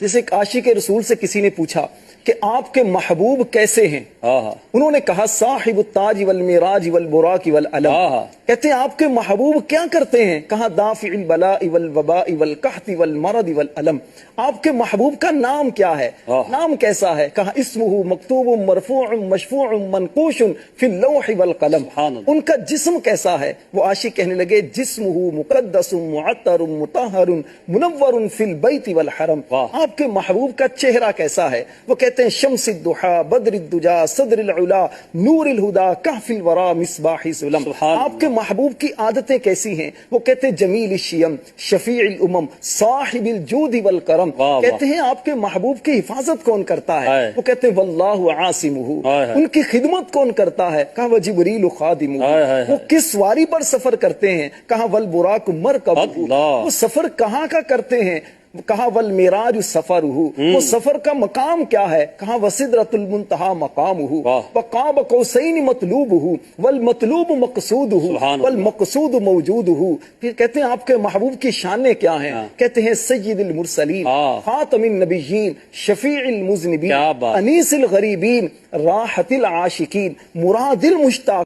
جیسے ایک عاشق رسول سے کسی نے پوچھا کہ آپ کے محبوب کیسے ہیں؟ انہوں نے کہا صاحب التاج والمیراج والبراق والعلم. کہتے ہیں آپ کے محبوب کیا کرتے ہیں؟ کہا دافع البلاء والوباء والقحط والمرض والالم. آپ کے محبوب کا نام کیا ہے؟ نام کیسا ہے؟ کہا اسمہ مکتوب مرفوع مشفوع منقوش فی اللوح والقلم. ان کا جسم کیسا ہے؟ وہ عاشق کہنے لگے جسمہ مقدس معطر مطہر منور فی البیت والحرم. آپ کے محبوب کا چہرہ کیسا ہے؟ وہ کہتے ہیں شمس الضحا بدر الدجا صدر العلا نور الہدا کہف الورا مصباح سلم. آپ کے محبوب کی عادتیں کیسی ہیں؟ وہ کہتے ہیں جمیل الشیم شفیع الامم صاحب الجود والکرم. کہتے ہیں آپ کے محبوب کی حفاظت کون کرتا ہے؟ وہ کہتے ہیں واللہ عاصمہ. ان کی خدمت کون کرتا ہے؟ کہا وہ جبریل خادمہ. وہ کس سواری پر سفر کرتے ہیں؟ کہا والبراق مرکبہ. وہ سفر کہاں کا کرتے ہیں؟ کہا والمیراج سفرہ. وہ سفر کا مقام کیا ہے؟ کہا وسدرۃ المنتہا مقامہ. وقاب قوسین مطلوبہ والمطلوب مقصودہ والمقصود موجودہ. پھر کہتے ہیں آپ کے محبوب کی شانیں کیا ہیں؟ کہتے ہیں سید المرسلین خاتم النبیین شفیع المذنبین انیس الغریبین راحت العاشقین مراد المشتاق.